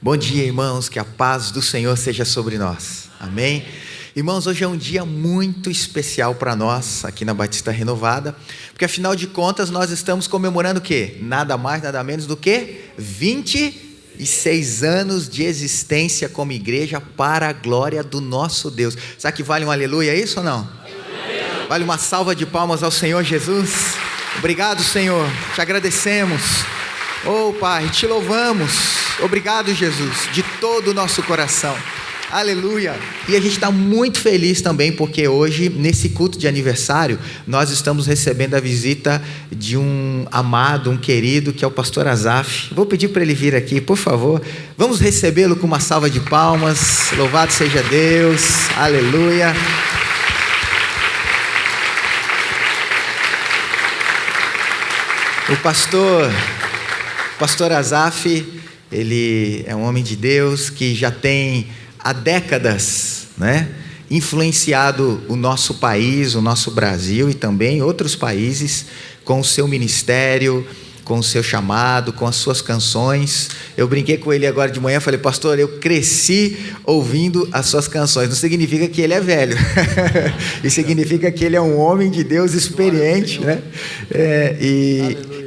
Bom dia, irmãos, que a paz do Senhor seja sobre nós, amém? Irmãos, hoje é um dia muito especial para nós, aqui na Batista Renovada, porque afinal de contas nós estamos comemorando o quê? Nada mais, nada menos do que 26 anos de existência como igreja para a glória do nosso Deus. Sabe que vale um aleluia, é isso ou não? Aleluia. Vale uma salva de palmas ao Senhor Jesus. Obrigado, Senhor, te agradecemos. Oh Pai, te louvamos. Obrigado, Jesus, de todo o nosso coração. Aleluia. E a gente está muito feliz também porque hoje, nesse culto de aniversário, nós estamos recebendo a visita de um amado, um querido, que é o pastor Azaf. Vou pedir para ele vir aqui, por favor. Vamos recebê-lo com uma salva de palmas. Louvado seja Deus. Aleluia. O pastor Azaf, ele é um homem de Deus que já tem há décadas, influenciado o nosso país, o nosso Brasil e também outros países com o seu ministério, com o seu chamado, com as suas canções. Eu brinquei com ele agora de manhã, falei: pastor, eu cresci ouvindo as suas canções. Não significa que ele é velho, isso significa que ele é um homem de Deus experiente,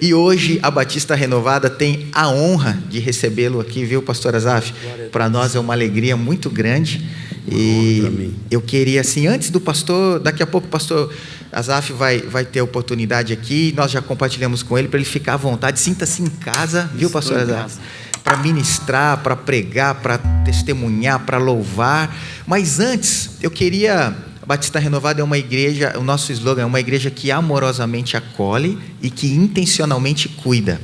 E hoje a Batista Renovada tem a honra de recebê-lo aqui, viu, pastor Azaf? Para nós é uma alegria muito grande. E eu queria, assim, antes do pastor, daqui a pouco o pastor Azaf vai ter oportunidade aqui, nós já compartilhamos com ele, para ele ficar à vontade, sinta-se em casa, viu, pastor Azaf? Para ministrar, para pregar, para testemunhar, para louvar. Mas antes, eu queria... A Batista Renovada é uma igreja, o nosso slogan é uma igreja que amorosamente acolhe e que intencionalmente cuida.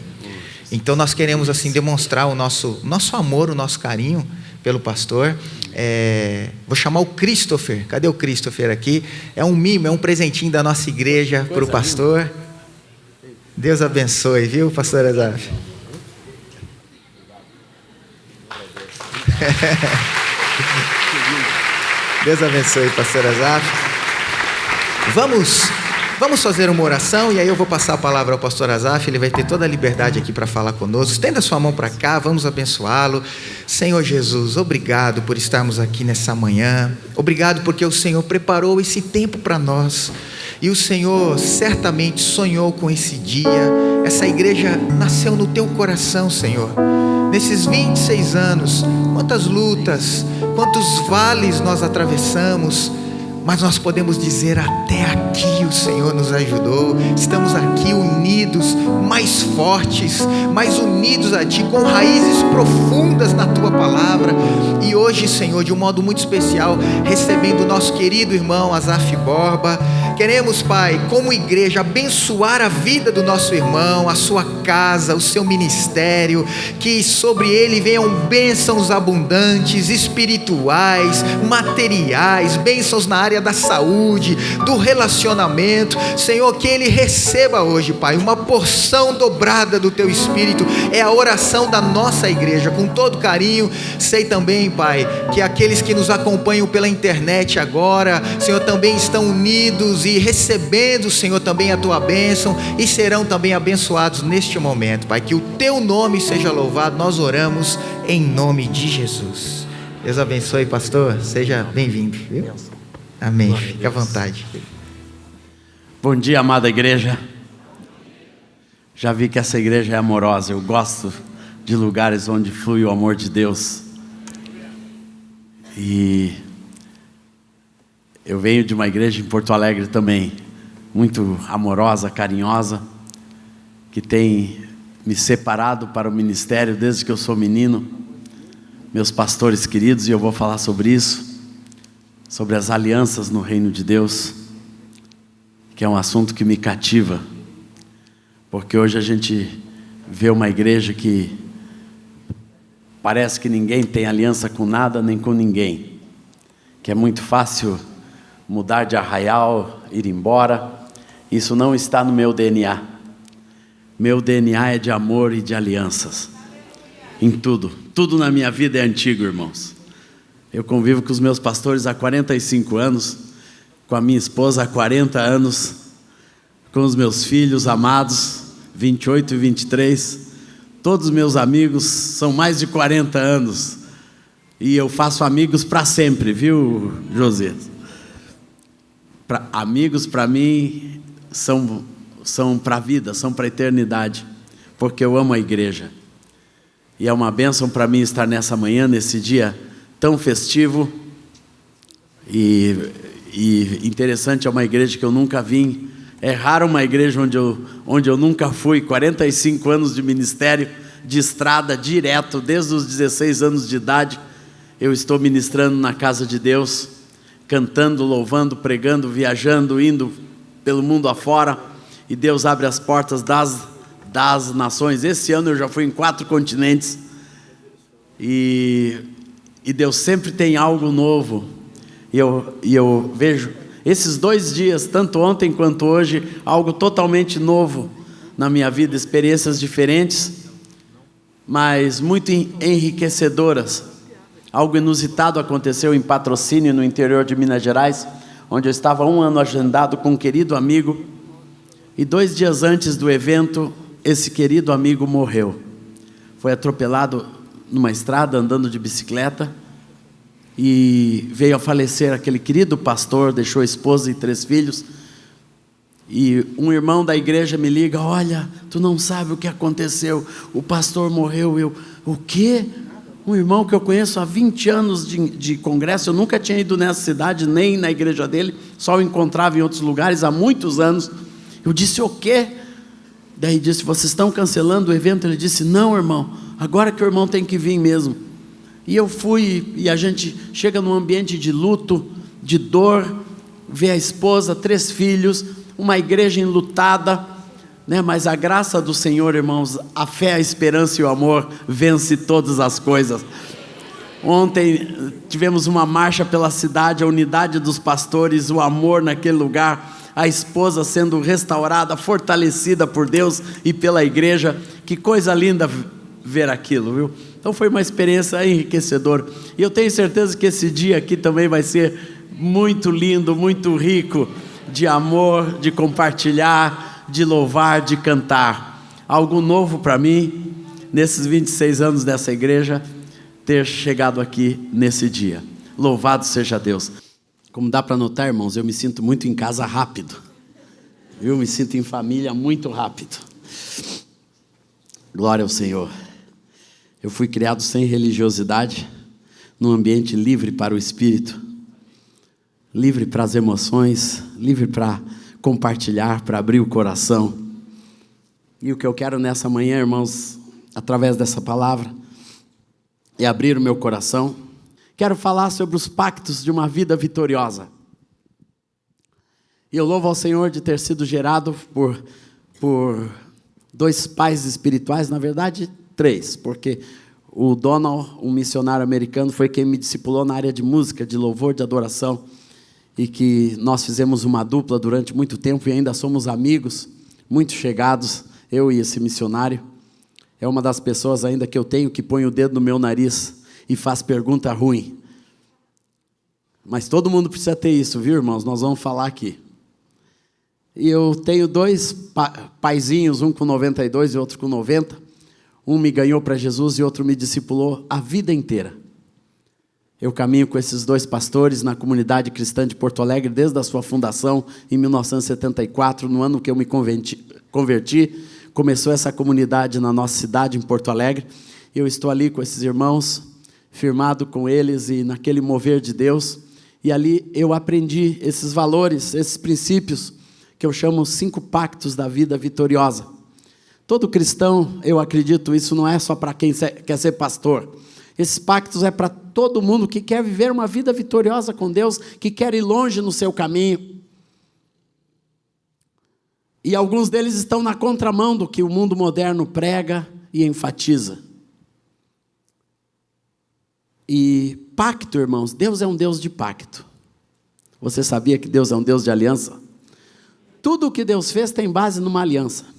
Então nós queremos assim demonstrar o nosso amor, o nosso carinho pelo pastor. Vou chamar o Christopher. Cadê o Christopher aqui? É um mimo, é um presentinho da nossa igreja para o pastor. Deus abençoe, viu, pastor Azaf? Deus abençoe, pastor Azaf. Vamos fazer uma oração e aí eu vou passar a palavra ao pastor Azaf. Ele vai ter toda a liberdade aqui para falar conosco. Estenda sua mão para cá, vamos abençoá-lo. Senhor Jesus, obrigado por estarmos aqui nessa manhã. Obrigado porque o Senhor preparou esse tempo para nós. E o Senhor certamente sonhou com esse dia. Essa igreja nasceu no teu coração, Senhor. Nesses 26 anos, quantas lutas, quantos vales nós atravessamos, mas nós podemos dizer: até aqui o Senhor nos ajudou. Estamos aqui unidos, mais fortes, mais unidos a Ti, com raízes profundas na Tua palavra. E hoje, Senhor, de um modo muito especial, recebendo o nosso querido irmão Azaf Borba, queremos, Pai, como igreja, abençoar a vida do nosso irmão, a sua casa, o seu ministério, que sobre ele venham bênçãos abundantes, espirituais, materiais, bênçãos na área da saúde, do relacionamento. Senhor, que ele receba hoje, Pai, uma porção dobrada do Teu Espírito. É a oração da nossa igreja, com todo carinho. Sei também, Pai, que aqueles que nos acompanham pela internet agora, Senhor, também estão unidos e recebendo, Senhor, também a Tua bênção e serão também abençoados neste momento, Pai. Que o Teu nome seja louvado. Nós oramos em nome de Jesus. Deus abençoe, pastor. Seja bem-vindo, viu? Amém. Fique à vontade. Bom dia, amada igreja. Já vi que essa igreja é amorosa. Eu gosto de lugares onde flui o amor de Deus. E eu venho de uma igreja em Porto Alegre também, muito amorosa, carinhosa, que tem me separado para o ministério desde que eu sou menino. Meus pastores queridos, e eu vou falar sobre isso, sobre as alianças no reino de Deus, que é um assunto que me cativa, porque hoje a gente vê uma igreja que parece que ninguém tem aliança com nada nem com ninguém, que é muito fácil mudar de arraial, ir embora. Isso não está no meu DNA. Meu DNA é de amor e de alianças, em tudo na minha vida é antigo, irmãos. Eu convivo com os meus pastores há 45 anos, com a minha esposa há 40 anos, com os meus filhos amados, 28 e 23, Todos meus amigos são mais de 40 anos. E eu faço amigos para sempre, viu, José? Amigos para mim são para a vida, são para a eternidade, porque eu amo a igreja. E é uma bênção para mim estar nessa manhã, nesse dia tão festivo. E interessante, é uma igreja que eu nunca vim. É raro uma igreja onde eu nunca fui. 45 anos de ministério, de estrada, direto, desde os 16 anos de idade. Eu estou ministrando na casa de Deus, cantando, louvando, pregando, viajando, indo pelo mundo afora. E Deus abre as portas das nações. Esse ano eu já fui em 4 continentes. E Deus sempre tem algo novo. E eu vejo esses 2 dias, tanto ontem quanto hoje, algo totalmente novo na minha vida, experiências diferentes, mas muito enriquecedoras. Algo inusitado aconteceu em Patrocínio, no interior de Minas Gerais, onde eu estava 1 ano agendado com um querido amigo, e 2 dias antes do evento, esse querido amigo morreu. Foi atropelado numa estrada, andando de bicicleta, e veio a falecer aquele querido pastor, deixou a esposa e 3 filhos, e um irmão da igreja me liga: olha, tu não sabe o que aconteceu, o pastor morreu. Eu, o quê? Um irmão que eu conheço há 20 anos de congresso, eu nunca tinha ido nessa cidade, nem na igreja dele, só o encontrava em outros lugares há muitos anos. Eu disse: o quê? Daí disse: vocês estão cancelando o evento? Ele disse: não, irmão, agora que o irmão tem que vir mesmo. E eu fui, e a gente chega num ambiente de luto, de dor, vê a esposa, 3 filhos, uma igreja enlutada, né? Mas a graça do Senhor, irmãos, a fé, a esperança e o amor vence todas as coisas. Ontem tivemos uma marcha pela cidade, a unidade dos pastores, o amor naquele lugar, a esposa sendo restaurada, fortalecida por Deus e pela igreja. Que coisa linda ver aquilo, viu? Então foi uma experiência enriquecedora, e eu tenho certeza que esse dia aqui também vai ser muito lindo, muito rico de amor, de compartilhar, de louvar, de cantar. Algo novo para mim, nesses 26 anos dessa igreja, ter chegado aqui nesse dia. Louvado seja Deus. Como dá para notar, irmãos, eu me sinto muito em casa rápido. Eu me sinto em família muito rápido. Glória ao Senhor. Eu fui criado sem religiosidade, num ambiente livre para o espírito, livre para as emoções, livre para compartilhar, para abrir o coração. E o que eu quero nessa manhã, irmãos, através dessa palavra, é abrir o meu coração. Quero falar sobre os pactos de uma vida vitoriosa. E eu louvo ao Senhor de ter sido gerado por 2 pais espirituais, na verdade 3, porque o Donald, um missionário americano, foi quem me discipulou na área de música, de louvor, de adoração, e que nós fizemos uma dupla durante muito tempo e ainda somos amigos, muito chegados, eu e esse missionário. É uma das pessoas ainda que eu tenho que põe o dedo no meu nariz e faz pergunta ruim. Mas todo mundo precisa ter isso, viu, irmãos? Nós vamos falar aqui. E eu tenho 2 paizinhos, um com 92 e outro com 90. Um me ganhou para Jesus e outro me discipulou a vida inteira. Eu caminho com esses 2 pastores na comunidade cristã de Porto Alegre desde a sua fundação em 1974, no ano que eu me converti. Começou essa comunidade na nossa cidade, em Porto Alegre. Eu estou ali com esses irmãos, firmado com eles e naquele mover de Deus. E ali eu aprendi esses valores, esses princípios, que eu chamo 5 pactos da vida vitoriosa. Todo cristão, eu acredito, isso não é só para quem quer ser pastor. Esses pactos é para todo mundo que quer viver uma vida vitoriosa com Deus, que quer ir longe no seu caminho. E alguns deles estão na contramão do que o mundo moderno prega e enfatiza. E pacto, irmãos, Deus é um Deus de pacto. Você sabia que Deus é um Deus de aliança? Tudo o que Deus fez tem base numa aliança.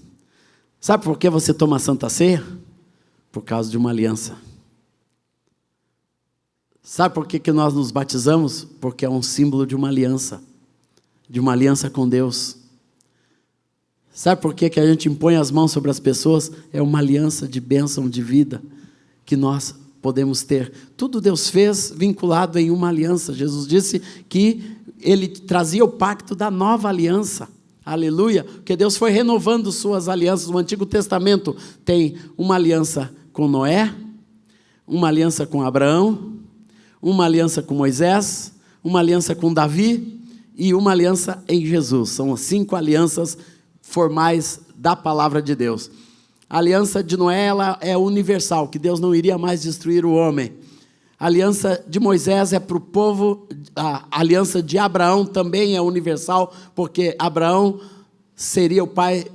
Sabe por que você toma a Santa Ceia? Por causa de uma aliança. Sabe por que nós nos batizamos? Porque é um símbolo de uma aliança com Deus. Sabe por que a gente impõe as mãos sobre as pessoas? É uma aliança de bênção de vida que nós podemos ter. Tudo Deus fez vinculado em uma aliança. Jesus disse que Ele trazia o pacto da nova aliança. Aleluia! Porque Deus foi renovando suas alianças. No Antigo Testamento tem uma aliança com Noé, uma aliança com Abraão, uma aliança com Moisés, uma aliança com Davi e uma aliança em Jesus. São as 5 alianças formais da palavra de Deus. A aliança de Noé, ela é universal, que Deus não iria mais destruir o homem. A aliança de Moisés é para o povo, a aliança de Abraão também é universal, porque Abraão seria o pai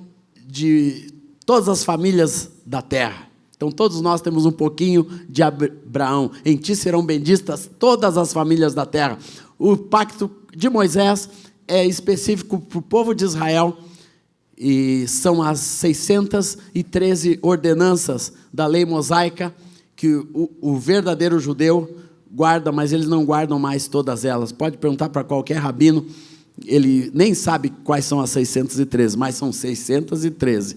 de todas as famílias da terra. Então todos nós temos um pouquinho de Abraão. Em ti serão benditas todas as famílias da terra. O pacto de Moisés é específico para o povo de Israel, e são as 613 ordenanças da lei mosaica que o verdadeiro judeu guarda, mas eles não guardam mais todas elas. Pode perguntar para qualquer rabino, ele nem sabe quais são as 613, mas são 613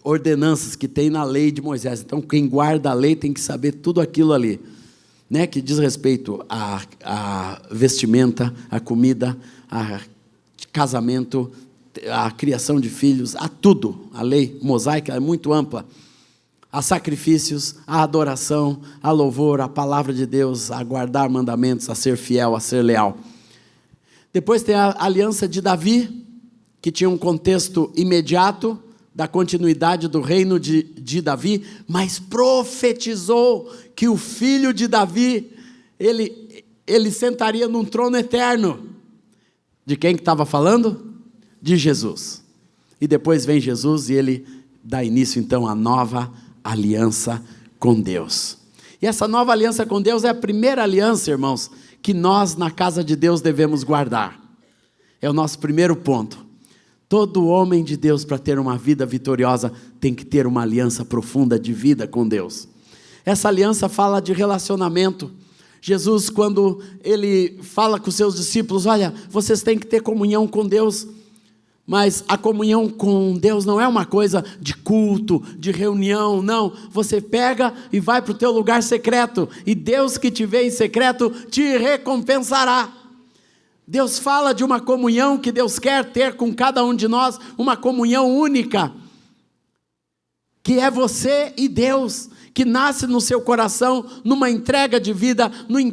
ordenanças que tem na lei de Moisés. Então, quem guarda a lei tem que saber tudo aquilo ali, né, que diz respeito à vestimenta, à comida, a casamento, a criação de filhos, a tudo. A lei mosaica é muito ampla. A sacrifícios, a adoração, a louvor, a palavra de Deus, a guardar mandamentos, a ser fiel, a ser leal. Depois tem a aliança de Davi, que tinha um contexto imediato da continuidade do reino de Davi, mas profetizou que o filho de Davi, ele sentaria num trono eterno. De quem que estava falando? De Jesus. E depois vem Jesus e ele dá início então à nova aliança com Deus. E essa nova aliança com Deus é a primeira aliança, irmãos, que nós na casa de Deus devemos guardar. É o nosso primeiro ponto. Todo homem de Deus, para ter uma vida vitoriosa, tem que ter uma aliança profunda de vida com Deus. Essa aliança fala de relacionamento. Jesus, quando ele fala com os seus discípulos, olha, vocês têm que ter comunhão com Deus. Mas a comunhão com Deus não é uma coisa de culto, de reunião, não. Você pega e vai para o teu lugar secreto, e Deus que te vê em secreto te recompensará. Deus fala de uma comunhão que Deus quer ter com cada um de nós, uma comunhão única, que é você e Deus, que nasce no seu coração, numa entrega de vida,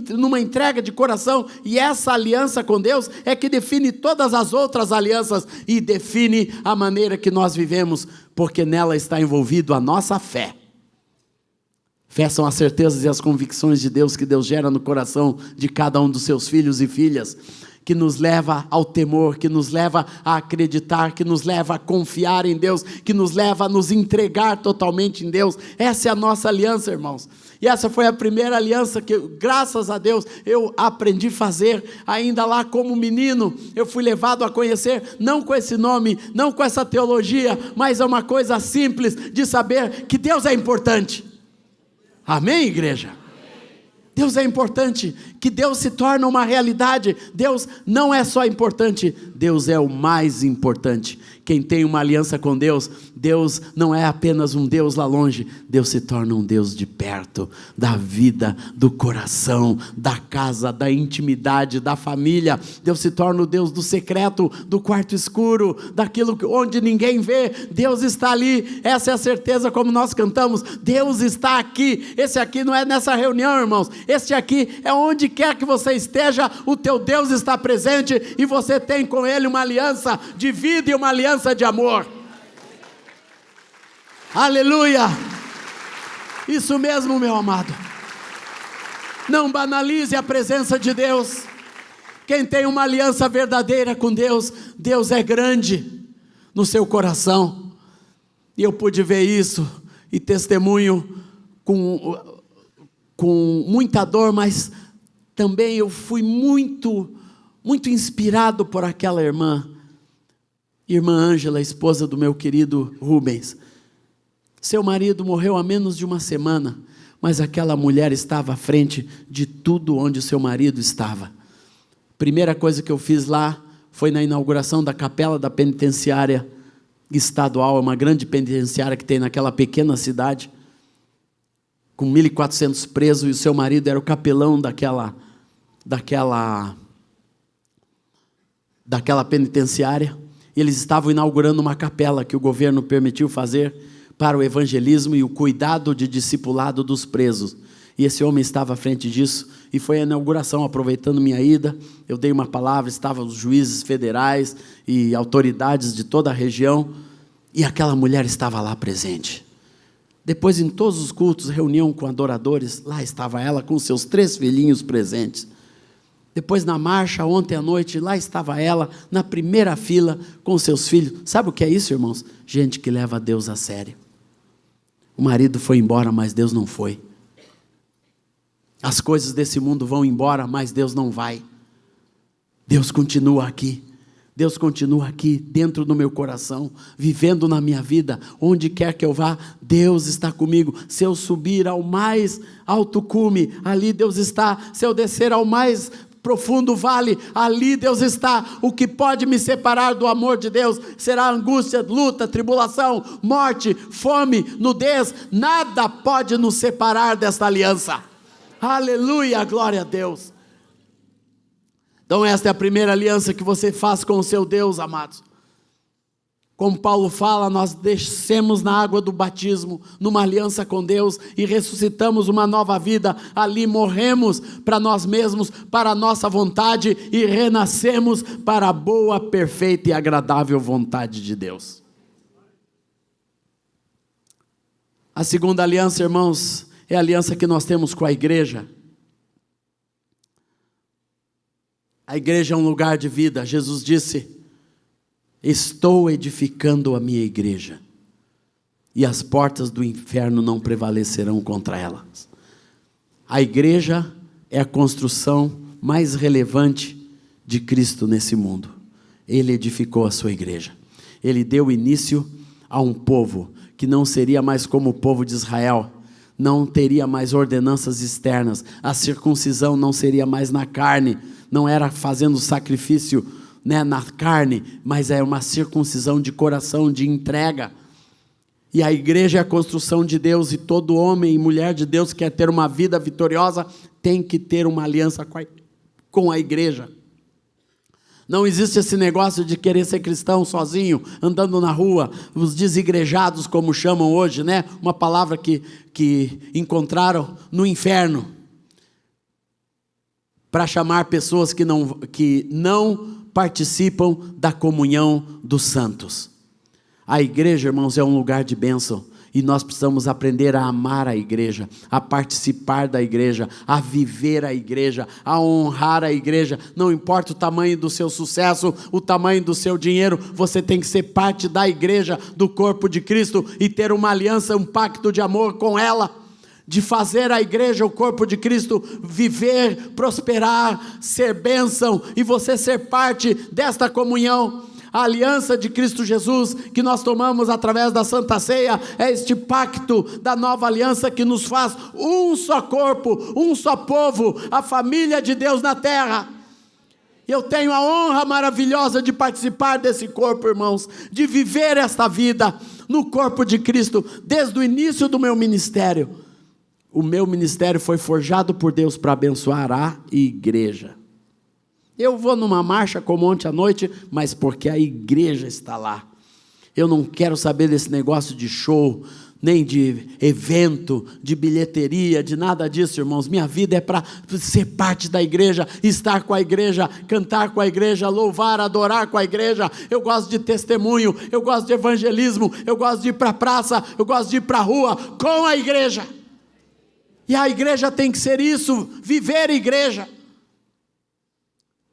numa entrega de coração, e essa aliança com Deus é que define todas as outras alianças, e define a maneira que nós vivemos, porque nela está envolvido a nossa fé. Fé são as certezas e as convicções de Deus que Deus gera no coração de cada um dos seus filhos e filhas, que nos leva ao temor, que nos leva a acreditar, que nos leva a confiar em Deus, que nos leva a nos entregar totalmente em Deus. Essa é a nossa aliança, irmãos. E essa foi a primeira aliança que, graças a Deus, eu aprendi a fazer, ainda lá como menino. Eu fui levado a conhecer, não com esse nome, não com essa teologia, mas é uma coisa simples de saber que Deus é importante. Amém, igreja? Deus é importante, que Deus se torna uma realidade. Deus não é só importante, Deus é o mais importante. Quem tem uma aliança com Deus, Deus não é apenas um Deus lá longe, Deus se torna um Deus de perto, da vida, do coração, da casa, da intimidade, da família. Deus se torna o Deus do secreto, do quarto escuro, daquilo onde ninguém vê. Deus está ali, essa é a certeza, como nós cantamos, Deus está aqui. Esse aqui não é nessa reunião, irmãos, este aqui é onde quer que você esteja, o teu Deus está presente, e você tem com Ele uma aliança de vida e uma aliança de amor. Aleluia! Isso mesmo, meu amado. Não banalize a presença de Deus. Quem tem uma aliança verdadeira com Deus, Deus é grande no seu coração. E eu pude ver isso e testemunho com muita dor, mas também eu fui muito inspirado por aquela irmã Ângela, esposa do meu querido Rubens. Seu marido morreu há menos de uma semana, mas aquela mulher estava à frente de tudo onde o seu marido estava. Primeira coisa que eu fiz lá foi na inauguração da capela da penitenciária estadual, é uma grande penitenciária que tem naquela pequena cidade, com 1.400 presos, e o seu marido era o capelão daquela penitenciária. Eles estavam inaugurando uma capela que o governo permitiu fazer para o evangelismo e o cuidado de discipulado dos presos. E esse homem estava à frente disso, e foi a inauguração. Aproveitando minha ida, eu dei uma palavra, estavam os juízes federais e autoridades de toda a região, e aquela mulher estava lá presente. Depois, em todos os cultos, reunião com adoradores, lá estava ela com seus 3 filhinhos presentes. Depois, na marcha, ontem à noite, lá estava ela, na primeira fila, com seus filhos. Sabe o que é isso, irmãos? Gente que leva Deus a sério. O marido foi embora, mas Deus não foi. As coisas desse mundo vão embora, mas Deus não vai. Deus continua aqui. Deus continua aqui, dentro do meu coração, vivendo na minha vida. Onde quer que eu vá, Deus está comigo. Se eu subir ao mais alto cume, ali Deus está. Se eu descer ao mais profundo vale, ali Deus está. O que pode me separar do amor de Deus será angústia, luta, tribulação, morte, fome, nudez. Nada pode nos separar desta aliança. Aleluia, glória a Deus. Então esta é a primeira aliança que você faz com o seu Deus, amados. Como Paulo fala, nós descemos na água do batismo, numa aliança com Deus, e ressuscitamos uma nova vida. Ali morremos para nós mesmos, para a nossa vontade, e renascemos para a boa, perfeita e agradável vontade de Deus. A segunda aliança, irmãos, é a aliança que nós temos com a igreja. A igreja é um lugar de vida. Jesus disse: estou edificando a minha igreja, e as portas do inferno não prevalecerão contra elas. A igreja é a construção mais relevante de Cristo nesse mundo. Ele edificou a sua igreja. Ele deu início a um povo que não seria mais como o povo de Israel, não teria mais ordenanças externas, a circuncisão não seria mais na carne, não era fazendo sacrifício, na carne, mas é uma circuncisão de coração, de entrega. E a igreja é a construção de Deus, e todo homem e mulher de Deus que quer ter uma vida vitoriosa tem que ter uma aliança com a igreja. Não existe esse negócio de querer ser cristão sozinho, andando na rua, os desigrejados, como chamam hoje, uma palavra que encontraram no inferno, para chamar pessoas que não participam da comunhão dos santos. A igreja, irmãos, é um lugar de bênção, e nós precisamos aprender a amar a igreja, a participar da igreja, a viver a igreja, a honrar a igreja. Não importa o tamanho do seu sucesso, o tamanho do seu dinheiro, você tem que ser parte da igreja, do corpo de Cristo, e ter uma aliança, um pacto de amor com ela, de fazer a igreja, o corpo de Cristo, viver, prosperar, ser bênção, e você ser parte desta comunhão. A aliança de Cristo Jesus, que nós tomamos através da Santa Ceia, é este pacto da nova aliança que nos faz um só corpo, um só povo, a família de Deus na terra. Eu tenho a honra maravilhosa de participar desse corpo, irmãos, de viver esta vida no corpo de Cristo, desde o início do meu ministério. O meu ministério foi forjado por Deus para abençoar a igreja. Eu vou numa marcha como ontem à noite, mas porque a igreja está lá. Eu não quero saber desse negócio de show, nem de evento, de bilheteria, de nada disso, irmãos. Minha vida é para ser parte da igreja, estar com a igreja, cantar com a igreja, louvar, adorar com a igreja. Eu gosto de testemunho, eu gosto de evangelismo, eu gosto de ir para a praça, eu gosto de ir para a rua com a igreja. E a igreja tem que ser isso, viver igreja.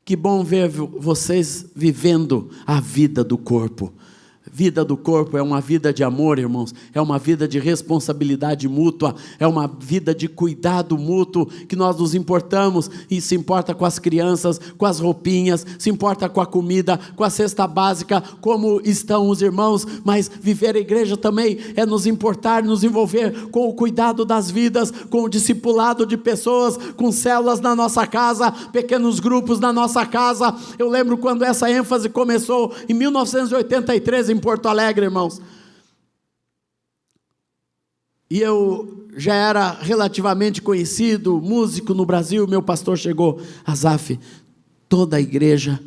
Que bom ver vocês vivendo a vida do corpo. Vida do corpo é uma vida de amor, irmãos, é uma vida de responsabilidade mútua, é uma vida de cuidado mútuo, que nós nos importamos, e se importa com as crianças, com as roupinhas, se importa com a comida, com a cesta básica, como estão os irmãos. Mas viver a igreja também é nos importar, nos envolver com o cuidado das vidas, com o discipulado de pessoas, com células na nossa casa, pequenos grupos na nossa casa. Eu lembro quando essa ênfase começou em 1983 em Porto Alegre, irmãos. E eu já era relativamente conhecido, músico no Brasil. Meu pastor chegou: Azaf, toda a igreja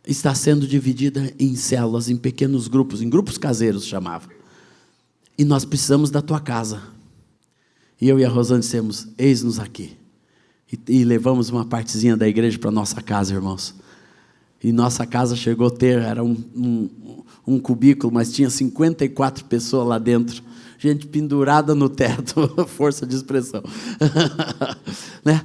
está sendo dividida em células, em pequenos grupos, em grupos caseiros chamava. E nós precisamos da tua casa. E eu e a Rosane dissemos: eis-nos aqui. E levamos uma partezinha da igreja para nossa casa, irmãos. E nossa casa chegou a ter, era um cubículo, mas tinha 54 pessoas lá dentro. Gente pendurada no teto, força de expressão. Né?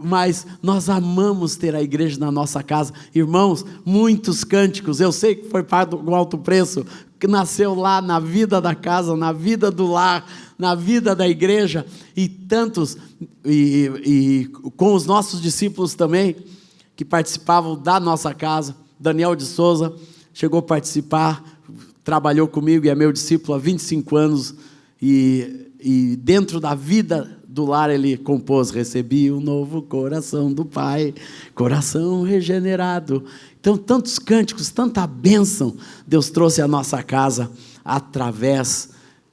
Mas nós amamos ter a igreja na nossa casa. Irmãos, muitos cânticos, eu sei que foi pago com alto preço, que nasceu lá na vida da casa, na vida do lar, na vida da igreja, e tantos, e com os nossos discípulos também, que participavam da nossa casa. Daniel de Souza chegou a participar, trabalhou comigo e é meu discípulo há 25 anos, e dentro da vida do lar ele compôs: recebi um novo coração do Pai, coração regenerado. Então, tantos cânticos, tanta bênção Deus trouxe à nossa casa através,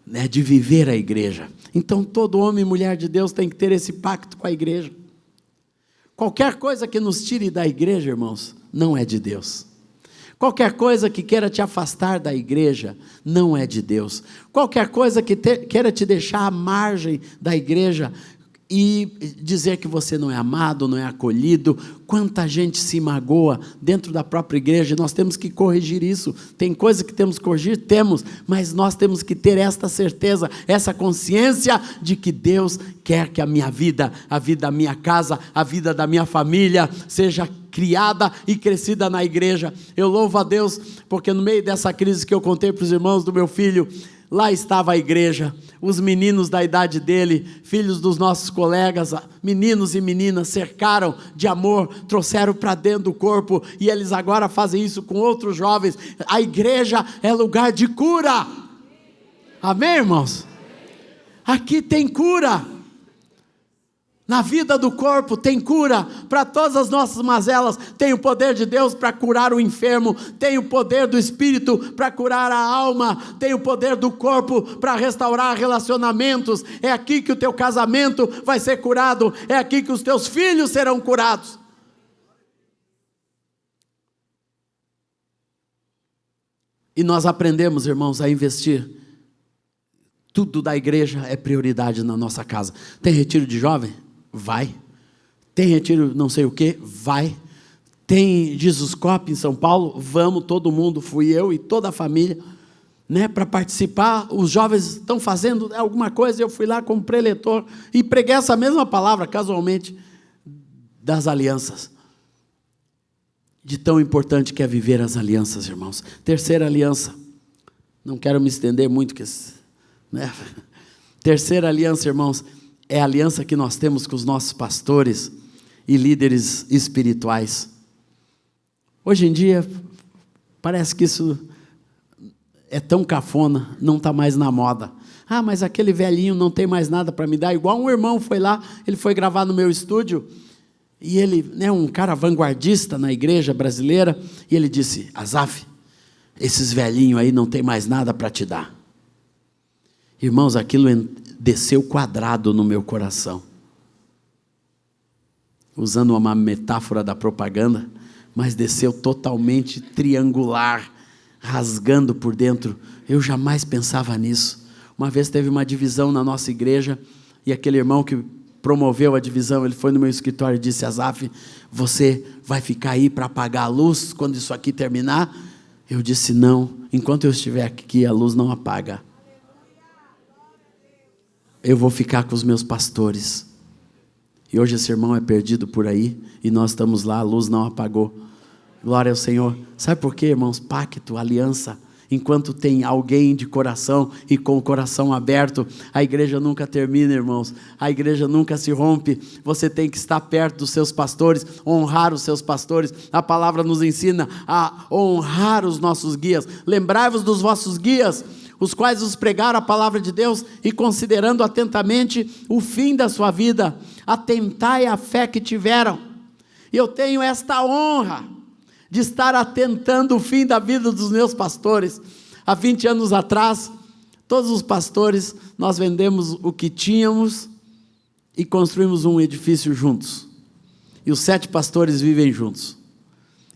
né, de viver a igreja. Então, todo homem e mulher de Deus tem que ter esse pacto com a igreja. Qualquer coisa que nos tire da igreja, irmãos, não é de Deus. Qualquer coisa que queira te afastar da igreja, não é de Deus. Qualquer coisa que queira te deixar à margem da igreja e dizer que você não é amado, não é acolhido. Quanta gente se magoa dentro da própria igreja. Nós temos que corrigir isso. Tem coisa que temos que corrigir? Temos, mas nós temos que ter esta certeza, essa consciência de que Deus quer que a minha vida, a vida da minha casa, a vida da minha família seja criada e crescida na igreja. Eu louvo a Deus, porque no meio dessa crise que eu contei para os irmãos do meu filho, lá estava a igreja, os meninos da idade dele, filhos dos nossos colegas, meninos e meninas, cercaram de amor, trouxeram para dentro do corpo, e eles agora fazem isso com outros jovens. A igreja é lugar de cura. Amém, irmãos? Aqui tem cura. Na vida do corpo tem cura para todas as nossas mazelas. Tem o poder de Deus para curar o enfermo. Tem o poder do Espírito para curar a alma. Tem o poder do corpo para restaurar relacionamentos. É aqui que o teu casamento vai ser curado. É aqui que os teus filhos serão curados. E nós aprendemos, irmãos, a investir. Tudo da igreja é prioridade na nossa casa. Tem retiro de jovem? Vai. Tem retiro não sei o que? Vai. Tem Jesus Cop em São Paulo? Vamos, todo mundo, fui eu e toda a família, né, para participar. Os jovens estão fazendo alguma coisa, eu fui lá como preletor e preguei essa mesma palavra, casualmente, das alianças. De tão importante que é viver as alianças, irmãos. Terceira aliança, não quero me estender muito, né? Terceira aliança, irmãos, é a aliança que nós temos com os nossos pastores e líderes espirituais. Hoje em dia, parece que isso é tão cafona, não está mais na moda. Ah, mas aquele velhinho não tem mais nada para me dar. Igual um irmão foi lá, ele foi gravar no meu estúdio, e ele, né, um cara vanguardista na igreja brasileira, e ele disse: Azaf, esses velhinhos aí não tem mais nada para te dar. Irmãos, aquilo desceu quadrado no meu coração. Usando uma metáfora da propaganda, mas desceu totalmente triangular, rasgando por dentro. Eu jamais pensava nisso. Uma vez teve uma divisão na nossa igreja, e aquele irmão que promoveu a divisão, ele foi no meu escritório e disse: Azaf, você vai ficar aí para apagar a luz quando isso aqui terminar? Eu disse: não, enquanto eu estiver aqui, a luz não apaga. Eu vou ficar com os meus pastores. E hoje esse irmão é perdido por aí, e nós estamos lá, a luz não apagou. Glória ao Senhor. Sabe por quê, irmãos? Pacto, aliança. Enquanto tem alguém de coração e com o coração aberto, a igreja nunca termina, irmãos. A igreja nunca se rompe. Você tem que estar perto dos seus pastores, honrar os seus pastores. A palavra nos ensina a honrar os nossos guias. Lembrai-vos dos vossos guias, os quais os pregaram a palavra de Deus, e considerando atentamente o fim da sua vida, atentai à fé que tiveram. E eu tenho esta honra de estar atentando o fim da vida dos meus pastores. Há 20 anos atrás, todos os pastores, nós vendemos o que tínhamos e construímos um edifício juntos. E os 7 pastores vivem juntos.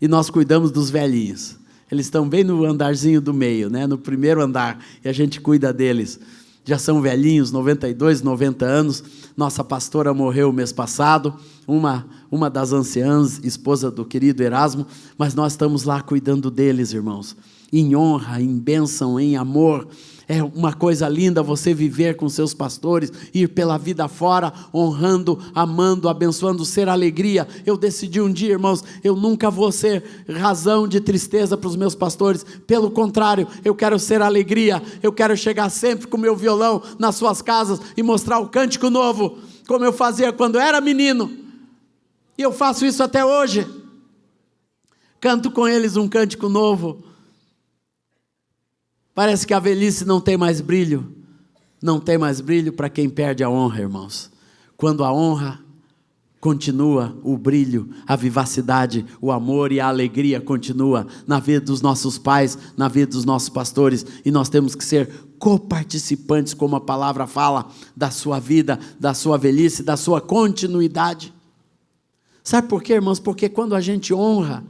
E nós cuidamos dos velhinhos. Eles estão bem no andarzinho do meio, né? No primeiro andar, e a gente cuida deles. Já são velhinhos, 92, 90 anos. Nossa pastora morreu mês passado, uma das anciãs, esposa do querido Erasmo, mas nós estamos lá cuidando deles, irmãos, em honra, em bênção, em amor. É uma coisa linda você viver com seus pastores, ir pela vida fora, honrando, amando, abençoando, ser alegria. Eu decidi um dia, irmãos, eu nunca vou ser razão de tristeza para os meus pastores. Pelo contrário, eu quero ser alegria. Eu quero chegar sempre com o meu violão nas suas casas e mostrar o cântico novo, como eu fazia quando era menino. E eu faço isso até hoje. Canto com eles um cântico novo. Parece que a velhice não tem mais brilho. Não tem mais brilho para quem perde a honra, irmãos. Quando a honra continua, o brilho, a vivacidade, o amor e a alegria continua na vida dos nossos pais, na vida dos nossos pastores. E nós temos que ser coparticipantes, como a palavra fala, da sua vida, da sua velhice, da sua continuidade. Sabe por quê, irmãos? Porque quando a gente honra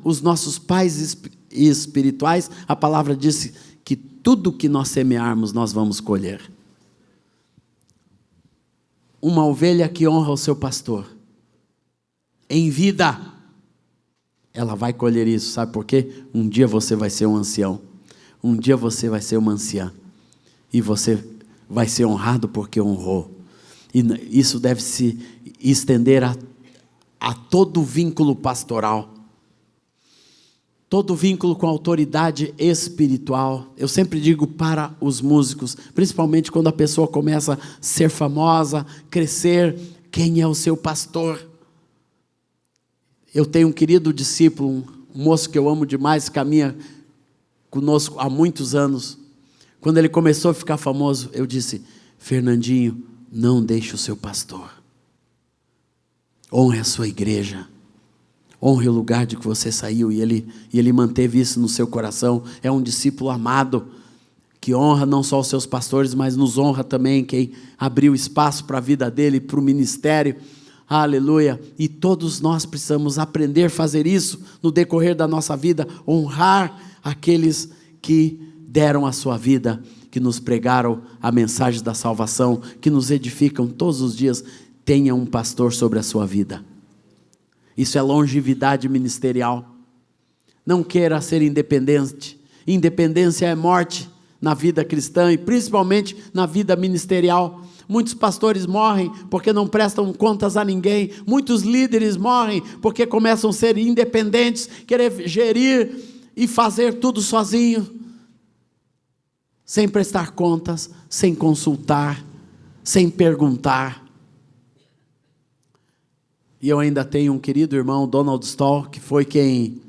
os nossos pais espirituais, a palavra disse que tudo que nós semearmos, nós vamos colher. Uma ovelha que honra o seu pastor, em vida, ela vai colher isso. Sabe por quê? Um dia você vai ser um ancião, um dia você vai ser uma anciã, e você vai ser honrado porque honrou. E isso deve se estender a todo vínculo pastoral, todo vínculo com autoridade espiritual. Eu sempre digo para os músicos, principalmente quando a pessoa começa a ser famosa, crescer, quem é o seu pastor? Eu tenho um querido discípulo, um moço que eu amo demais, caminha conosco há muitos anos. Quando ele começou a ficar famoso, eu disse: Fernandinho, não deixe o seu pastor. Honre a sua igreja. Honre o lugar de que você saiu. E ele manteve isso no seu coração. É um discípulo amado, que honra não só os seus pastores, mas nos honra também quem abriu espaço para a vida dele, para o ministério. Aleluia. E todos nós precisamos aprender a fazer isso no decorrer da nossa vida. Honrar aqueles que deram a sua vida, que nos pregaram a mensagem da salvação, que nos edificam todos os dias. Tenha um pastor sobre a sua vida. Isso é longevidade ministerial. Não queira ser independente. Independência é morte na vida cristã e principalmente na vida ministerial. Muitos pastores morrem porque não prestam contas a ninguém. Muitos líderes morrem porque começam a ser independentes, querer gerir e fazer tudo sozinho, sem prestar contas, sem consultar, sem perguntar. E eu ainda tenho um querido irmão, Donald Stoll, que foi quem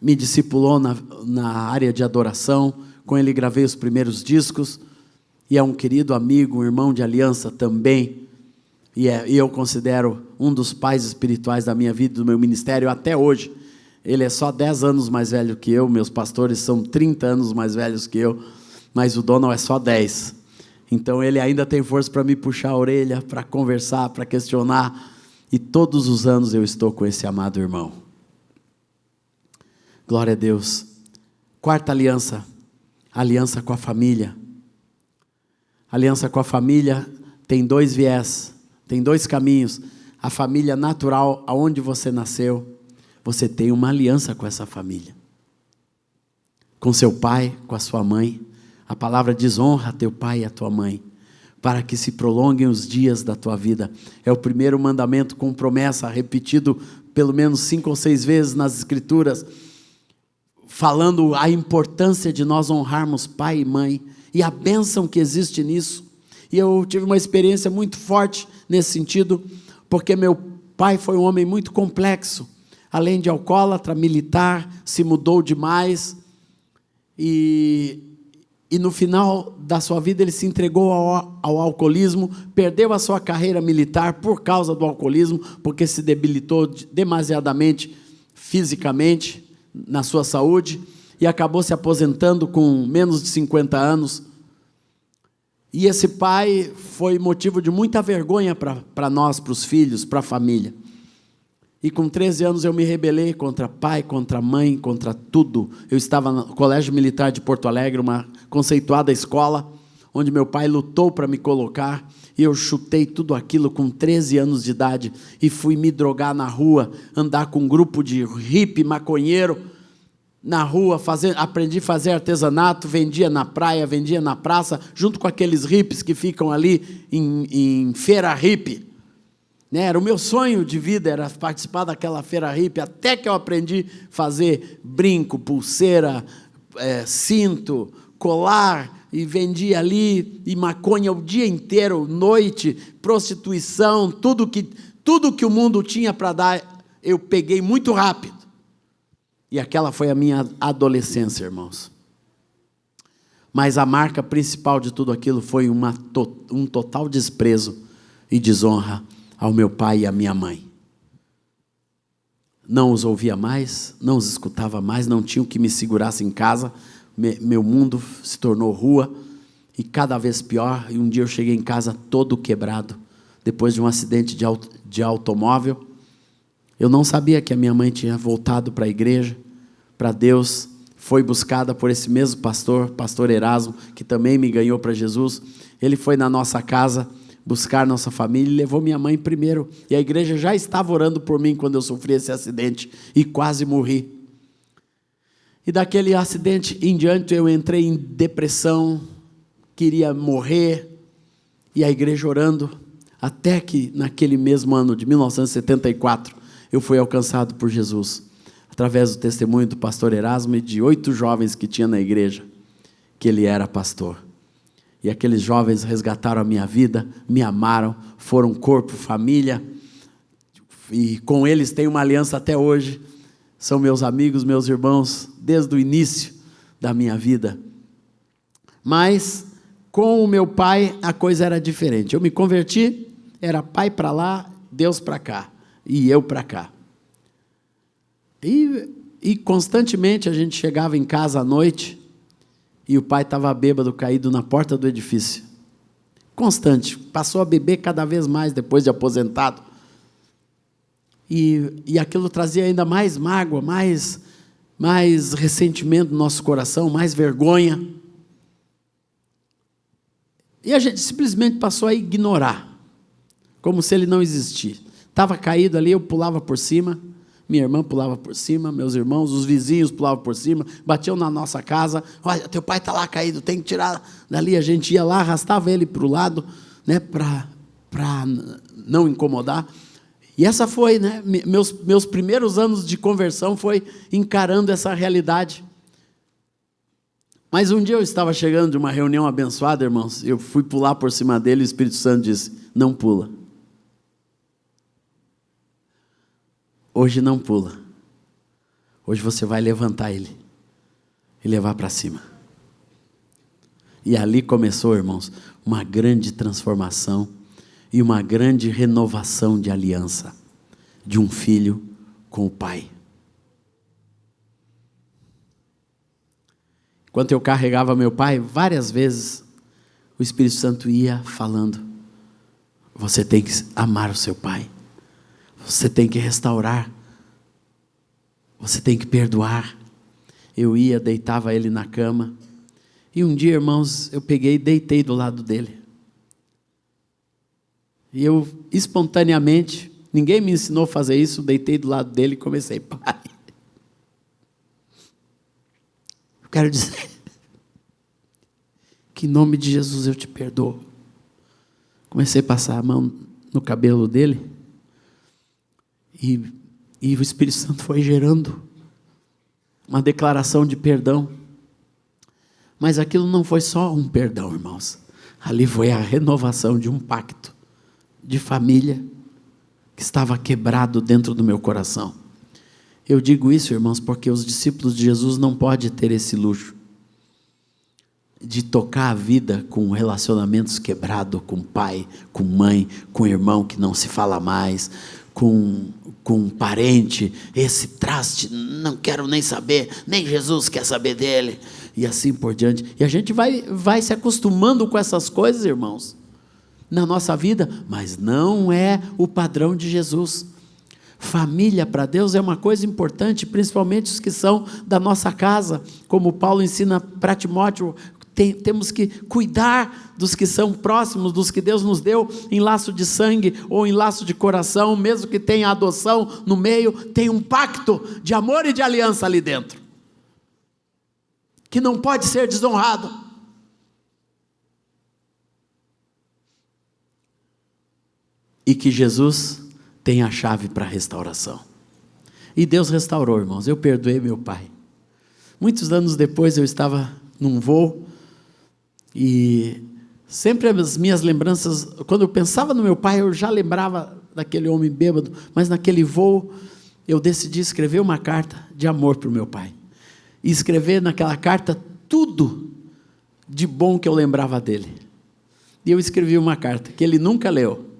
me discipulou na área de adoração. Com ele gravei os primeiros discos. E é um querido amigo, um irmão de aliança também. E eu considero um dos pais espirituais da minha vida, do meu ministério até hoje. Ele é só 10 anos mais velho que eu. Meus pastores são 30 anos mais velhos que eu. Mas o Donald é só 10. Então ele ainda tem força para me puxar a orelha, para conversar, para questionar. E todos os anos eu estou com esse amado irmão. Glória a Deus. Quarta aliança, aliança com a família. Aliança com a família tem 2 viés, tem 2 caminhos. A família natural, aonde você nasceu, você tem uma aliança com essa família. Com seu pai, com a sua mãe. A palavra diz: honra teu pai e a tua mãe, para que se prolonguem os dias da tua vida. É o primeiro mandamento com promessa, repetido pelo menos 5 ou 6 vezes nas Escrituras, falando a importância de nós honrarmos pai e mãe, e a bênção que existe nisso. E eu tive uma experiência muito forte nesse sentido, porque meu pai foi um homem muito complexo, além de alcoólatra, militar, se mudou demais, e no final da sua vida ele se entregou ao alcoolismo, perdeu a sua carreira militar por causa do alcoolismo, porque se debilitou demasiadamente fisicamente, na sua saúde, e acabou se aposentando com menos de 50 anos. E esse pai foi motivo de muita vergonha para nós, para os filhos, para a família. E com 13 anos eu me rebelei contra pai, contra mãe, contra tudo. Eu estava no Colégio Militar de Porto Alegre, uma conceituada escola, onde meu pai lutou para me colocar, e eu chutei tudo aquilo com 13 anos de idade, e fui me drogar na rua, andar com um grupo de hippie, maconheiro, na rua, aprendi a fazer artesanato, vendia na praia, vendia na praça, junto com aqueles hippies que ficam ali em feira hippie. Era o meu sonho de vida, era participar daquela feira hippie, até que eu aprendi a fazer brinco, pulseira, cinto, colar, e vendia ali, e maconha o dia inteiro, noite, prostituição, tudo que o mundo tinha para dar, eu peguei muito rápido. E aquela foi a minha adolescência, irmãos. Mas a marca principal de tudo aquilo foi um total desprezo e desonra ao meu pai e à minha mãe. Não os ouvia mais, não os escutava mais, não tinha o que me segurasse em casa. Meu mundo se tornou rua, e cada vez pior. E um dia eu cheguei em casa todo quebrado, depois de um acidente de automóvel. Eu não sabia que a minha mãe tinha voltado para a igreja, para Deus. Foi buscada por esse mesmo pastor Erasmo, que também me ganhou para Jesus. Ele foi na nossa casa buscar nossa família e levou minha mãe primeiro. E a igreja já estava orando por mim quando eu sofri esse acidente e quase morri. E daquele acidente em diante eu entrei em depressão, queria morrer, e a igreja orando, até que naquele mesmo ano de 1974, eu fui alcançado por Jesus, através do testemunho do pastor Erasmo e de 8 jovens que tinha na igreja, que ele era pastor. E aqueles jovens resgataram a minha vida, me amaram, foram corpo, família, e com eles tenho uma aliança até hoje. São meus amigos, meus irmãos, desde o início da minha vida. Mas, com o meu pai, a coisa era diferente. Eu me converti, era pai para lá, Deus para cá, e eu para cá. E constantemente a gente chegava em casa à noite, e o pai estava bêbado, caído na porta do edifício. Constante, passou a beber cada vez mais depois de aposentado. E aquilo trazia ainda mais mágoa, mais ressentimento no nosso coração, mais vergonha. E a gente simplesmente passou a ignorar, como se ele não existisse. Estava caído ali, eu pulava por cima, minha irmã pulava por cima, meus irmãos, os vizinhos pulavam por cima, batiam na nossa casa. Olha, teu pai está lá caído, tem que tirar dali. A gente ia lá, arrastava ele para o lado, para não incomodar. E essa foi, meus primeiros anos de conversão foi encarando essa realidade. Mas um dia eu estava chegando de uma reunião abençoada, irmãos, eu fui pular por cima dele e o Espírito Santo disse, não pula. Hoje não pula. Hoje você vai levantar ele e levar para cima. E ali começou, irmãos, uma grande transformação e uma grande renovação de aliança de um filho com o pai. Enquanto eu carregava meu pai, várias vezes o Espírito Santo ia falando, você tem que amar o seu pai, você tem que restaurar, você tem que perdoar. Eu ia, deitava ele na cama, e um dia, irmãos, eu peguei e deitei do lado dele. E eu, espontaneamente, ninguém me ensinou a fazer isso, deitei do lado dele e comecei, pai, eu quero dizer que em nome de Jesus eu te perdoo. Comecei a passar a mão no cabelo dele, e o Espírito Santo foi gerando uma declaração de perdão. Mas aquilo não foi só um perdão, irmãos. Ali foi a renovação de um pacto de família que estava quebrado dentro do meu coração. Eu digo isso, irmãos, porque os discípulos de Jesus não podem ter esse luxo de tocar a vida com relacionamentos quebrados com pai, com mãe, com irmão que não se fala mais, com um parente, esse traste, não quero nem saber, nem Jesus quer saber dele, e assim por diante. E a gente vai se acostumando com essas coisas, irmãos, na nossa vida, mas não é o padrão de Jesus. Família para Deus é uma coisa importante, principalmente os que são da nossa casa, como Paulo ensina para Timóteo. Temos que cuidar dos que são próximos, dos que Deus nos deu em laço de sangue ou em laço de coração, mesmo que tenha adoção no meio, tem um pacto de amor e de aliança ali dentro, que não pode ser desonrado. E que Jesus tem a chave para a restauração. E Deus restaurou, irmãos. Eu perdoei meu pai. Muitos anos depois eu estava num voo, e sempre as minhas lembranças, quando eu pensava no meu pai, eu já lembrava daquele homem bêbado, mas naquele voo, eu decidi escrever uma carta de amor para o meu pai, e escrever naquela carta tudo de bom que eu lembrava dele. E eu escrevi uma carta, que ele nunca leu,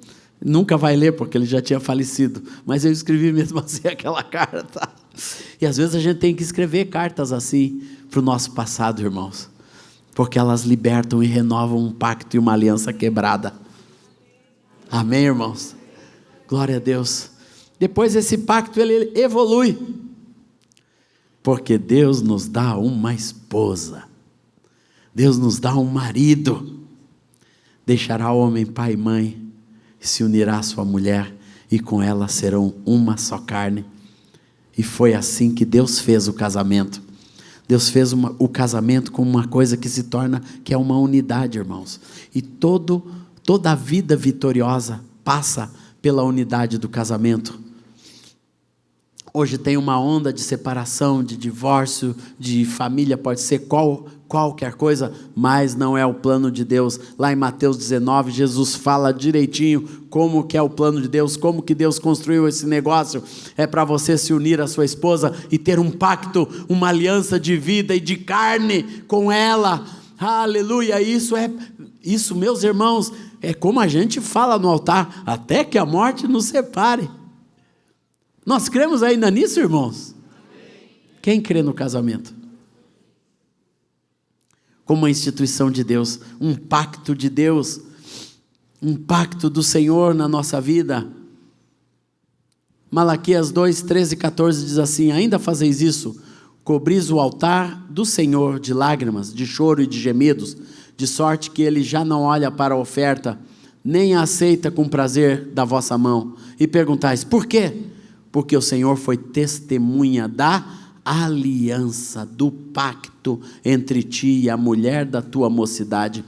nunca vai ler, porque ele já tinha falecido, mas eu escrevi mesmo assim aquela carta. E às vezes a gente tem que escrever cartas assim, para o nosso passado, irmãos, porque elas libertam e renovam um pacto e uma aliança quebrada. Amém, irmãos? Glória a Deus. Depois esse pacto ele evolui, porque Deus nos dá uma esposa, Deus nos dá um marido. Deixará o homem pai e mãe, e se unirá à sua mulher, e com ela serão uma só carne. E foi assim que Deus fez o casamento. Deus fez o casamento como uma coisa que se torna, que é uma unidade, irmãos. E toda a vida vitoriosa passa pela unidade do casamento. Hoje tem uma onda de separação, de divórcio, de família, pode ser qualquer coisa, mas não é o plano de Deus. Lá em Mateus 19, Jesus fala direitinho como que é o plano de Deus, como que Deus construiu esse negócio. É para você se unir à sua esposa e ter um pacto, uma aliança de vida e de carne com ela. Aleluia! Isso, meus irmãos, é como a gente fala no altar, até que a morte nos separe. Nós cremos ainda nisso, irmãos? Amém. Quem crê no casamento? Como uma instituição de Deus, um pacto de Deus, um pacto do Senhor na nossa vida. Malaquias 2, 13 e 14 diz assim: ainda fazeis isso, cobris o altar do Senhor de lágrimas, de choro e de gemidos, de sorte que ele já não olha para a oferta, nem a aceita com prazer da vossa mão. E perguntais, por quê? Porque o Senhor foi testemunha da aliança, do pacto entre ti e a mulher da tua mocidade,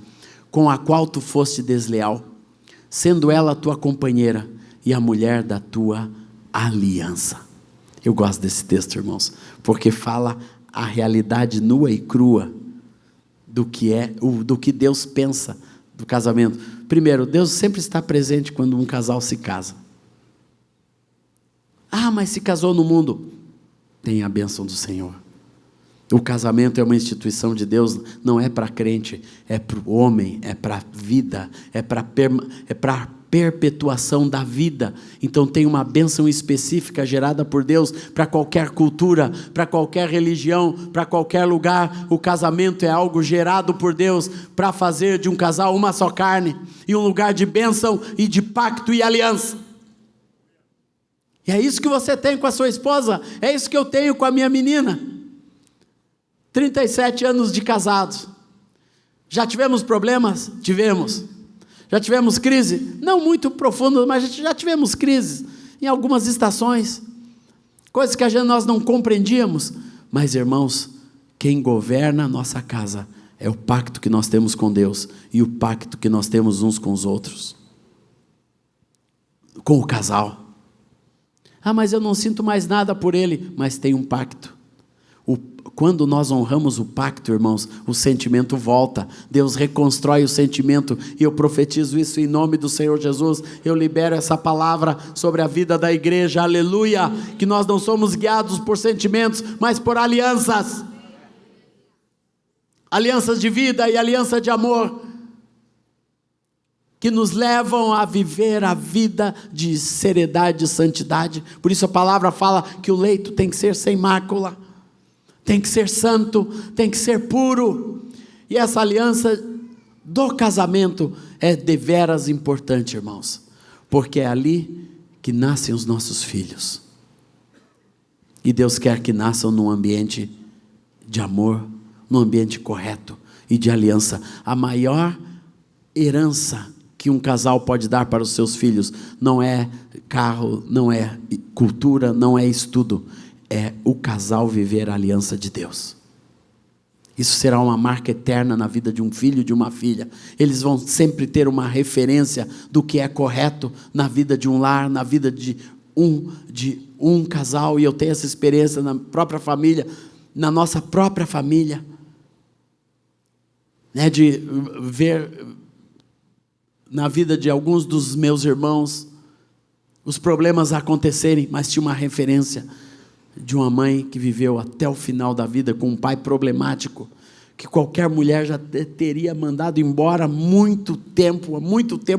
com a qual tu foste desleal, sendo ela a tua companheira e a mulher da tua aliança. Eu gosto desse texto, irmãos, porque fala a realidade nua e crua do que Deus pensa do casamento. Primeiro, Deus sempre está presente quando um casal se casa. Ah, mas se casou no mundo. Tem a bênção do Senhor. O casamento é uma instituição de Deus, não é para crente, é para o homem, é para a vida, é para a perpetuação da vida. Então tem uma bênção específica gerada por Deus para qualquer cultura, para qualquer religião, para qualquer lugar. O casamento é algo gerado por Deus para fazer de um casal uma só carne, e um lugar de bênção e de pacto e aliança. E é isso que você tem com a sua esposa, é isso que eu tenho com a minha menina. 37 anos de casados. Já tivemos problemas? Tivemos. Já tivemos crise? Não muito profunda, mas já tivemos crises em algumas estações. Coisas que nós não compreendíamos. Mas, irmãos, quem governa a nossa casa é o pacto que nós temos com Deus e o pacto que nós temos uns com os outros. Com o casal. Ah, mas eu não sinto mais nada por ele. Mas tem um pacto. Quando nós honramos o pacto, irmãos, o sentimento volta. Deus reconstrói o sentimento. E eu profetizo isso em nome do Senhor Jesus. Eu libero essa palavra sobre a vida da igreja. Aleluia! Que nós não somos guiados por sentimentos, mas por alianças. Alianças de vida e aliança de amor. que nos levam a viver a vida de seriedade, de santidade. Por isso a palavra fala que o leito tem que ser sem mácula, tem que ser santo, tem que ser puro. E essa aliança do casamento é deveras importante, irmãos, porque é ali que nascem os nossos filhos. E Deus quer que nasçam num ambiente de amor, num ambiente correto e de aliança. A maior herança que um casal pode dar para os seus filhos não é carro, não é cultura, não é estudo, é o casal viver a aliança de Deus. Isso será uma marca eterna na vida de um filho e de uma filha. Eles vão sempre ter uma referência do que é correto na vida de um lar, na vida de um casal. E eu tenho essa experiência na própria família, na nossa própria família, né, de ver na vida de alguns dos meus irmãos os problemas acontecerem, mas tinha uma referência de uma mãe que viveu até o final da vida com um pai problemático, que qualquer mulher já teria mandado embora há muito tempo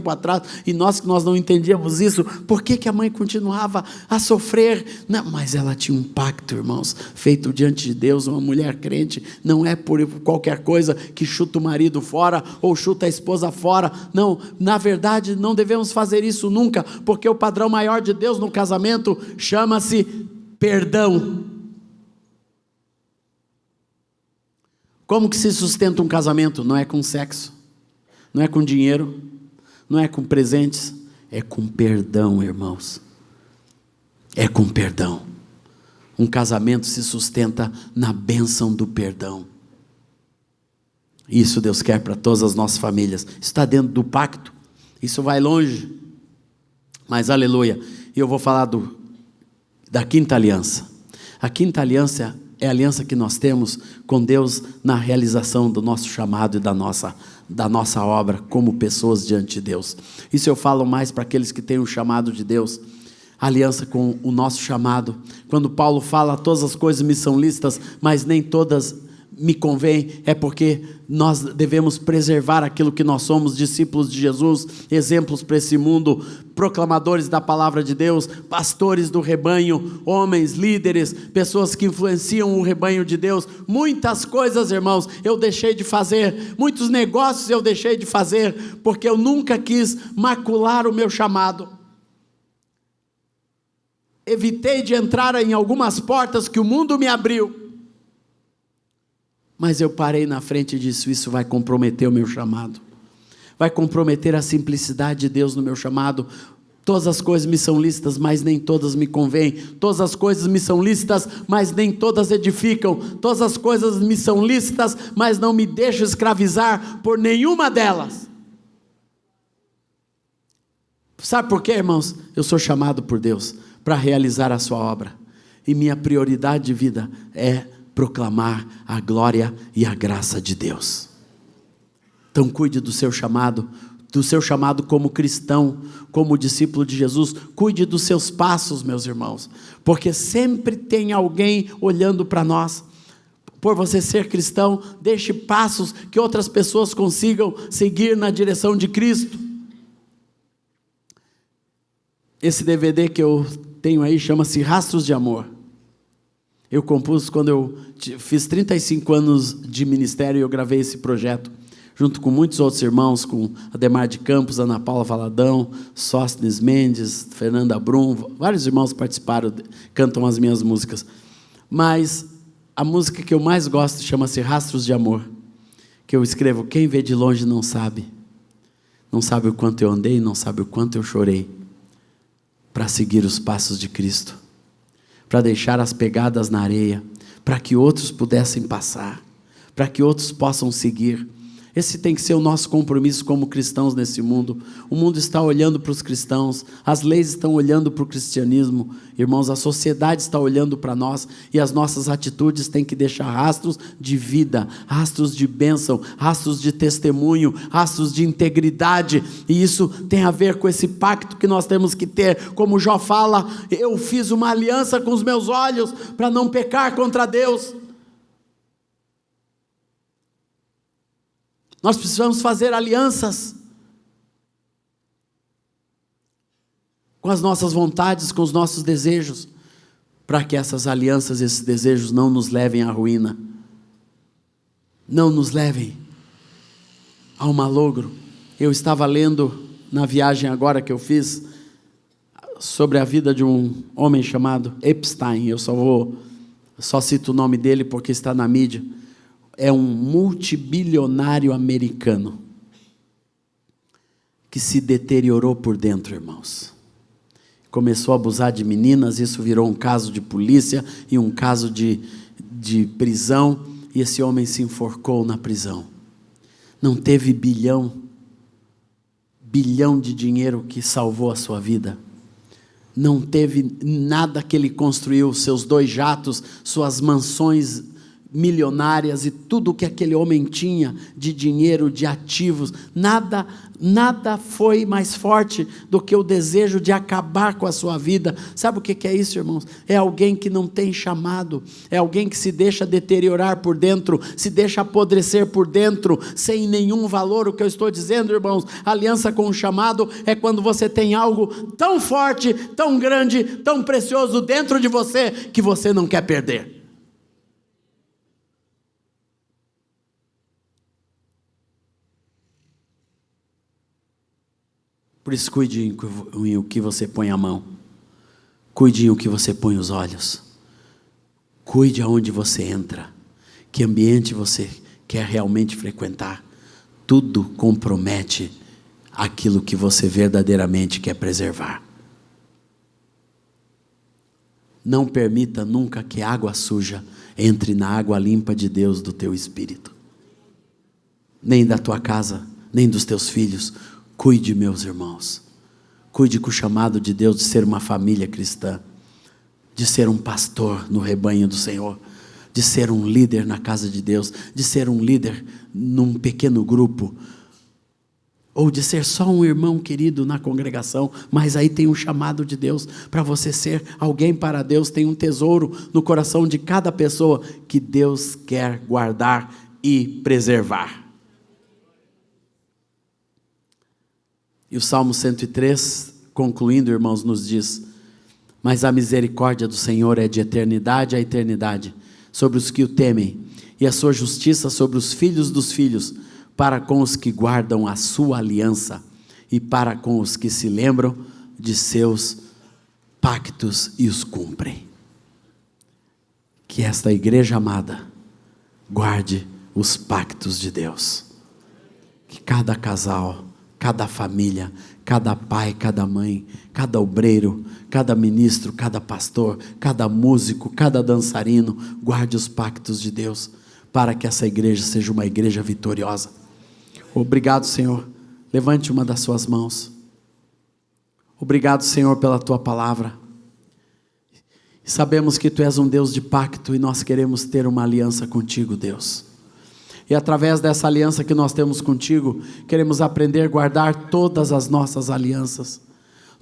atrás, e nós não entendíamos isso. Por que a mãe continuava a sofrer? Não, mas ela tinha um pacto, irmãos, feito diante de Deus. Uma mulher crente não é por qualquer coisa que chuta o marido fora, ou chuta a esposa fora. Não, na verdade não devemos fazer isso nunca, porque o padrão maior de Deus no casamento chama-se perdão. Como que se sustenta um casamento? Não é com sexo, não é com dinheiro, não é com presentes, é com perdão, irmãos. É com perdão. Um casamento se sustenta na bênção do perdão. Isso Deus quer para todas as nossas famílias. Isso está dentro do pacto. Isso vai longe. Mas aleluia. E eu vou falar da quinta aliança. A quinta aliança é a aliança que nós temos com Deus na realização do nosso chamado e da nossa obra como pessoas diante de Deus. Isso eu falo mais para aqueles que têm o chamado de Deus, a aliança com o nosso chamado. Quando Paulo fala, todas as coisas me são lícitas, mas nem todas me convém, é porque nós devemos preservar aquilo que nós somos, discípulos de Jesus, exemplos para esse mundo, proclamadores da palavra de Deus, pastores do rebanho, homens, líderes, pessoas que influenciam o rebanho de Deus. Muitas coisas, irmãos, eu deixei de fazer, muitos negócios eu deixei de fazer, porque eu nunca quis macular o meu chamado. Evitei de entrar em algumas portas que o mundo me abriu, mas eu parei na frente e disse: isso vai comprometer o meu chamado, vai comprometer a simplicidade de Deus no meu chamado. Todas as coisas me são lícitas, mas nem todas me convêm. Todas as coisas me são lícitas, mas nem todas edificam. Todas as coisas me são lícitas, mas não me deixo escravizar por nenhuma delas. Sabe por quê, irmãos? Eu sou chamado por Deus para realizar a sua obra, e minha prioridade de vida é proclamar a glória e a graça de Deus. Então cuide do seu chamado como cristão, como discípulo de Jesus. Cuide dos seus passos, meus irmãos, porque sempre tem alguém olhando para nós. Por você ser cristão, deixe passos que outras pessoas consigam seguir na direção de Cristo. Esse DVD que eu tenho aí chama-se Rastros de Amor. Eu compus quando eu fiz 35 anos de ministério, e eu gravei esse projeto, junto com muitos outros irmãos, com Ademar de Campos, Ana Paula Valadão, Sóstenes Mendes, Fernanda Brum, vários irmãos participaram, cantam as minhas músicas. Mas a música que eu mais gosto chama-se Rastros de Amor, que eu escrevo: quem vê de longe não sabe o quanto eu andei, não sabe o quanto eu chorei, para seguir os passos de Cristo, para deixar as pegadas na areia, para que outros pudessem passar, para que outros possam seguir. Esse tem que ser o nosso compromisso como cristãos nesse mundo. O mundo está olhando para os cristãos, as leis estão olhando para o cristianismo, irmãos, a sociedade está olhando para nós, e as nossas atitudes têm que deixar rastros de vida, rastros de bênção, rastros de testemunho, rastros de integridade, e isso tem a ver com esse pacto que nós temos que ter. Como Jó fala: eu fiz uma aliança com os meus olhos para não pecar contra Deus. Nós precisamos fazer alianças com as nossas vontades, com os nossos desejos, para que essas alianças, esses desejos não nos levem à ruína, não nos levem ao malogro. Eu estava lendo na viagem agora que eu fiz sobre a vida de um homem chamado Epstein. Eu só cito o nome dele porque está na mídia. É um multibilionário americano que se deteriorou por dentro, irmãos. Começou a abusar de meninas, isso virou um caso de polícia e um caso de prisão, e esse homem se enforcou na prisão. Não teve bilhão de dinheiro que salvou a sua vida. Não teve nada que ele construiu, seus 2 jatos, suas mansões milionárias e tudo que aquele homem tinha de dinheiro, de ativos, nada foi mais forte do que o desejo de acabar com a sua vida. Sabe o que é isso, irmãos? É alguém que não tem chamado, é alguém que se deixa deteriorar por dentro, se deixa apodrecer por dentro, sem nenhum valor. O que eu estou dizendo, irmãos, aliança com o chamado é quando você tem algo tão forte, tão grande, tão precioso dentro de você, que você não quer perder. Por isso, cuide em o que você põe a mão. Cuide em o que você põe os olhos. Cuide aonde você entra. Que ambiente você quer realmente frequentar. Tudo compromete aquilo que você verdadeiramente quer preservar. Não permita nunca que água suja entre na água limpa de Deus do teu espírito. Nem da tua casa, nem dos teus filhos. Cuide, meus irmãos, cuide com o chamado de Deus de ser uma família cristã, de ser um pastor no rebanho do Senhor, de ser um líder na casa de Deus, de ser um líder num pequeno grupo, ou de ser só um irmão querido na congregação, mas aí tem um chamado de Deus para você ser alguém para Deus. Tem um tesouro no coração de cada pessoa que Deus quer guardar e preservar. E o Salmo 103, concluindo, irmãos, nos diz: mas a misericórdia do Senhor é de eternidade a eternidade, sobre os que o temem, e a sua justiça sobre os filhos dos filhos, para com os que guardam a sua aliança, e para com os que se lembram de seus pactos e os cumprem. Que esta igreja amada guarde os pactos de Deus. Que cada casal, cada família, cada pai, cada mãe, cada obreiro, cada ministro, cada pastor, cada músico, cada dançarino, guarde os pactos de Deus, para que essa igreja seja uma igreja vitoriosa. Obrigado, Senhor. Levante uma das suas mãos. Obrigado, Senhor, pela tua palavra. Sabemos que tu és um Deus de pacto e nós queremos ter uma aliança contigo, Deus. E através dessa aliança que nós temos contigo, queremos aprender a guardar todas as nossas alianças,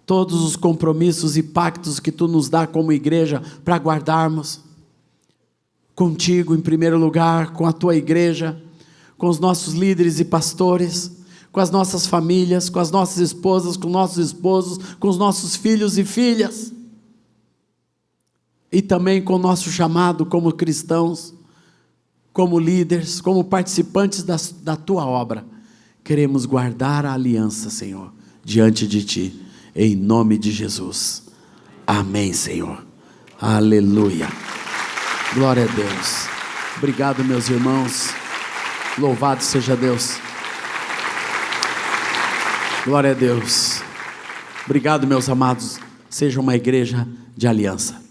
todos os compromissos e pactos que tu nos dá como igreja para guardarmos. Contigo em primeiro lugar, com a tua igreja, com os nossos líderes e pastores, com as nossas famílias, com as nossas esposas, com nossos esposos, com os nossos filhos e filhas. E também com o nosso chamado como cristãos, como líderes, como participantes da tua obra. Queremos guardar a aliança, Senhor, diante de ti, em nome de Jesus. Amém, Senhor. Aleluia. Glória a Deus. Obrigado, meus irmãos. Louvado seja Deus. Glória a Deus. Obrigado, meus amados. Seja uma igreja de aliança.